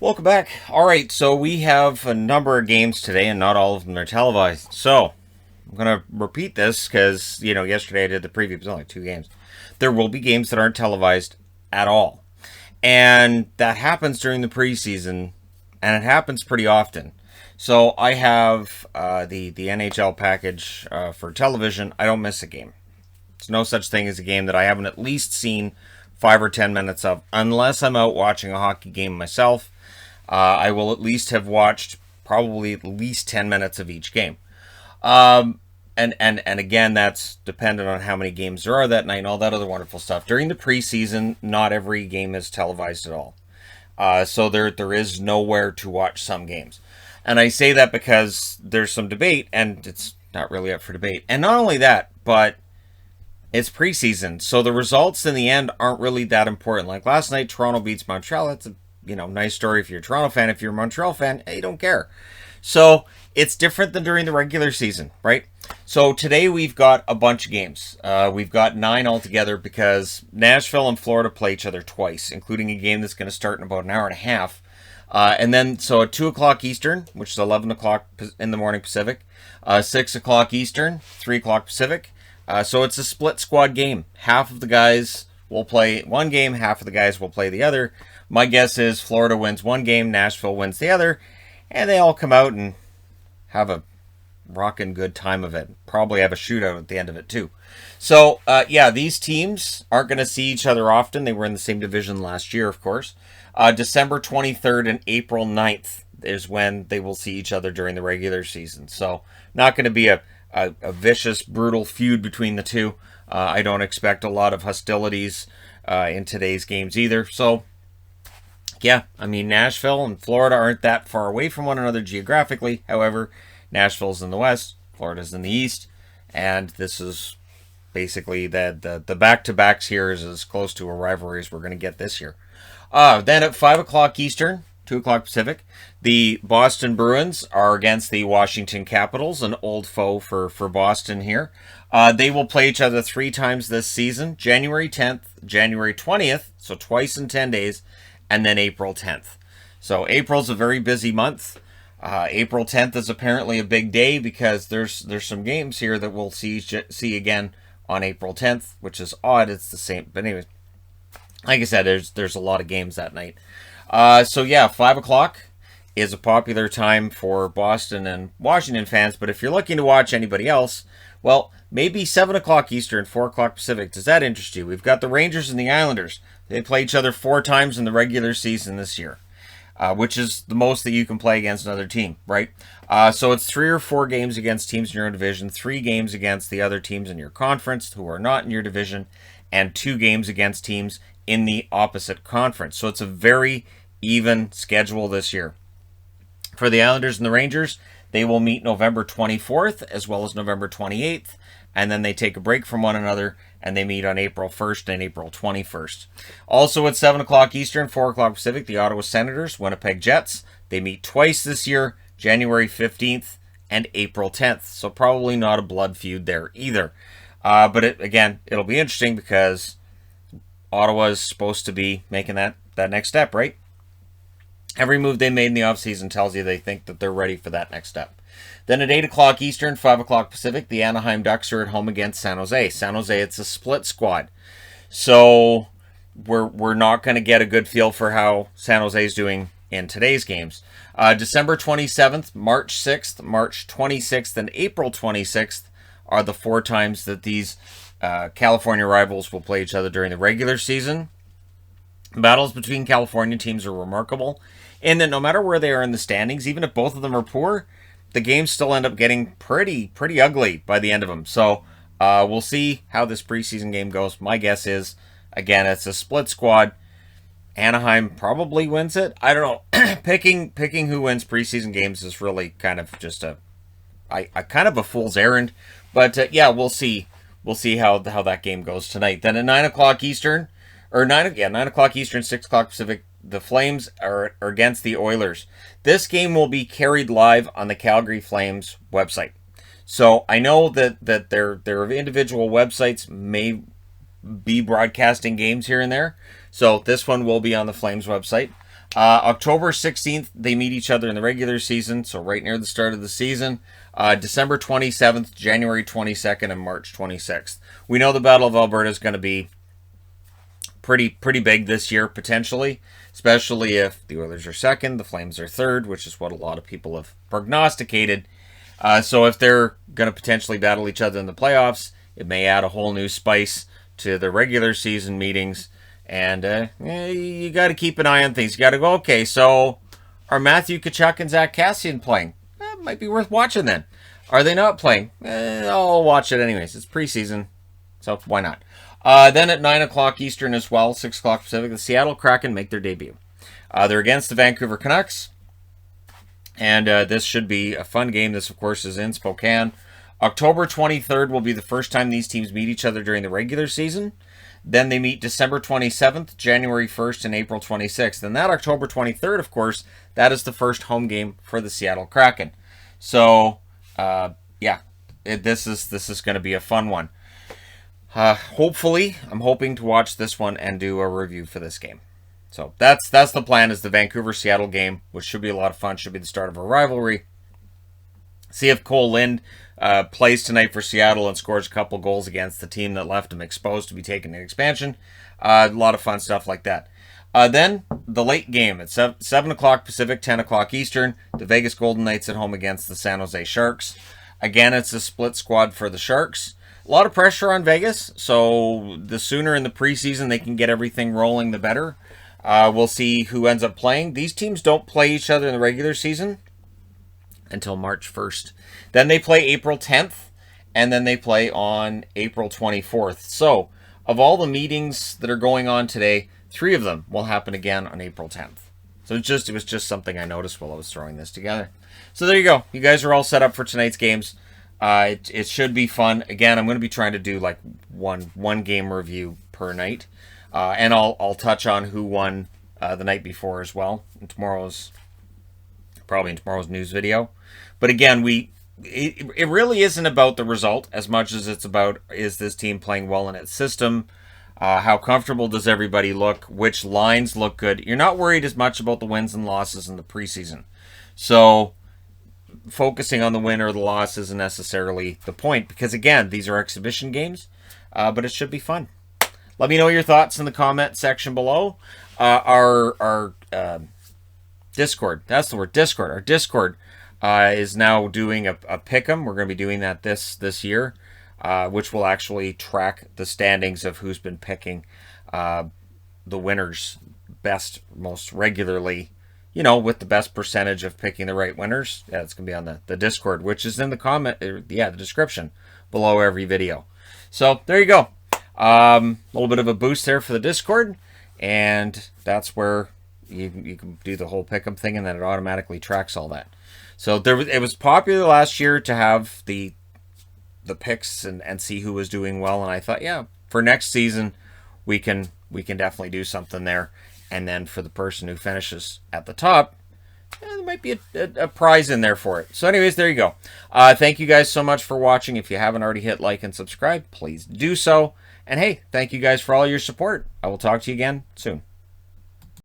Welcome back. All right, so we have a number of games today, and not all of them are televised. So I'm going to repeat this because, yesterday I did the preview. It was only 2 games. There will be games that aren't televised at all. And that happens during the preseason, and it happens pretty often. So I have the NHL package for television. I don't miss a game. There's no such thing as a game that I haven't at least seen 5 or 10 minutes of, unless I'm out watching a hockey game myself. I will at least have watched probably at least 10 minutes of each game. And again, that's dependent on how many games there are that night and all that other wonderful stuff. During the preseason, not every game is televised at all. So there is nowhere to watch some games. And I say that because there's some debate, and it's not really up for debate. And not only that, but it's preseason, so the results in the end aren't really that important. Like last night, Toronto beats Montreal. That's a nice story if you're a Toronto fan. If you're a Montreal fan, you don't care. So it's different than during the regular season, right? So today we've got a bunch of games. We've got 9 altogether because Nashville and Florida play each other twice, including a game that's going to start in about an hour and a half. And then, so at 2 o'clock Eastern, which is 11 o'clock in the morning Pacific, 6 o'clock Eastern, 3 o'clock Pacific. So it's a split squad game. Half of the guys will play one game, half of the guys will play the other. My guess is Florida wins one game, Nashville wins the other, and they all come out and have a rockin' good time of it. Probably have a shootout at the end of it too. So, these teams aren't going to see each other often. They were in the same division last year, of course. December 23rd and April 9th is when they will see each other during the regular season. So, not going to be a vicious, brutal feud between the two. I don't expect a lot of hostilities in today's games either. So, yeah, I mean, Nashville and Florida aren't that far away from one another geographically. However, Nashville's in the west, Florida's in the east, and this is basically the back-to-backs here is as close to a rivalry as we're going to get this year. Then at 5 o'clock Eastern, 2 o'clock Pacific, the Boston Bruins are against the Washington Capitals, an old foe for Boston here. They will play each other 3 times this season, January 10th, January 20th, so twice in 10 days, and then April 10th. So April's a very busy month. April 10th is apparently a big day because there's some games here that we'll see again on April 10th, which is odd. It's the same, but anyways, like I said, there's a lot of games that night. 5 o'clock is a popular time for Boston and Washington fans, but if you're looking to watch anybody else, well, maybe 7 o'clock Eastern, 4 o'clock Pacific. Does that interest you? We've got the Rangers and the Islanders. They play each other 4 times in the regular season this year, which is the most that you can play against another team, right? So it's 3 or 4 games against teams in your own division, 3 games against the other teams in your conference who are not in your division, and 2 games against teams in the opposite conference. So it's a very even schedule this year. For the Islanders and the Rangers, they will meet November 24th as well as November 28th, and then they take a break from one another, and they meet on April 1st and April 21st. Also at 7 o'clock Eastern, 4 o'clock Pacific, the Ottawa Senators, Winnipeg Jets. They meet twice this year, January 15th and April 10th, so probably not a blood feud there either. But it'll be interesting because Ottawa is supposed to be making that next step, right? Every move they made in the offseason tells you they think that they're ready for that next step. Then at 8 o'clock Eastern, 5 o'clock Pacific, the Anaheim Ducks are at home against San Jose. San Jose, it's a split squad. So we're not going to get a good feel for how San Jose is doing in today's games. December 27th, March 6th, March 26th, and April 26th are the 4 times that these California rivals will play each other during the regular season. Battles between California teams are remarkable in that no matter where they are in the standings, even if both of them are poor, the games still end up getting pretty ugly by the end of them. So we'll see how this preseason game goes. My guess is, again, it's a split squad. Anaheim probably wins it. I don't know. Picking who wins preseason games is really kind of just a kind of a fool's errand. But we'll see. We'll see how that game goes tonight. Then at 9 o'clock Eastern, 9 o'clock Eastern, 6 o'clock Pacific, the Flames are against the Oilers. This game will be carried live on the Calgary Flames website. So I know that their individual websites may be broadcasting games here and there. So this one will be on the Flames website. October 16th, they meet each other in the regular season, so right near the start of the season. December 27th, January 22nd, and March 26th. We know the Battle of Alberta is going to be pretty big this year, potentially, especially if the Oilers are second, the Flames are third, which is what a lot of people have prognosticated. So if they're going to potentially battle each other in the playoffs, it may add a whole new spice to the regular season meetings. And you got to keep an eye on things. You got to go, okay, so are Matthew Tkachuk and Zach Kassian playing? Might be worth watching then. Are they not playing? I'll watch it anyways. It's preseason, so why not? Then at 9 o'clock Eastern as well, 6 o'clock Pacific, the Seattle Kraken make their debut. They're against the Vancouver Canucks. And this should be a fun game. This, of course, is in Spokane. October 23rd will be the first time these teams meet each other during the regular season. Then they meet December 27th, January 1st, and April 26th. And that October 23rd, of course, that is the first home game for the Seattle Kraken. So, this is going to be a fun one. Hopefully, I'm hoping to watch this one and do a review for this game. So that's the plan, is the Vancouver-Seattle game, which should be a lot of fun, should be the start of a rivalry. See if Cole Lind plays tonight for Seattle and scores a couple goals against the team that left him exposed to be taken in expansion. A lot of fun stuff like that. Then the late game at 7 o'clock Pacific, 10 o'clock Eastern, the Vegas Golden Knights at home against the San Jose Sharks. Again, it's a split squad for the Sharks. A lot of pressure on Vegas, so the sooner in the preseason they can get everything rolling, the better. We'll see who ends up playing. These teams don't play each other in the regular season until March 1st. Then they play April 10th, and then they play on April 24th. So, of all the meetings that are going on today, 3 of them will happen again on April 10th. So it was just something I noticed while I was throwing this together. So there you go. You guys are all set up for tonight's games. It should be fun. Again, I'm going to be trying to do like one game review per night. And I'll touch on who won the night before as well. In tomorrow's news video. But again, it really isn't about the result as much as it's about, is this team playing well in its system? How comfortable does everybody look? Which lines look good? You're not worried as much about the wins and losses in the preseason. So focusing on the win or the loss isn't necessarily the point, because again, these are exhibition games, but it should be fun. Let me know your thoughts in the comment section below. Our Discord, that's the word, Discord. Our Discord is now doing a pick'em. We're going to be doing that this year, which will actually track the standings of who's been picking the winners best, most regularly, with the best percentage of picking the right winners. Yeah, it's going to be on the Discord, which is in the the description below every video. So there you go. A little bit of a boost there for the Discord, and that's where you can do the whole pick'em thing, and then it automatically tracks all that. So it was popular last year to have the picks and see who was doing well, and I thought, yeah, for next season we can definitely do something there. And then for the person who finishes at the top, there might be a prize in there for it. So anyways, there you go. Thank you guys so much for watching. If you haven't already hit like and subscribe, please do so. And hey, thank you guys for all your support. I will talk to you again soon.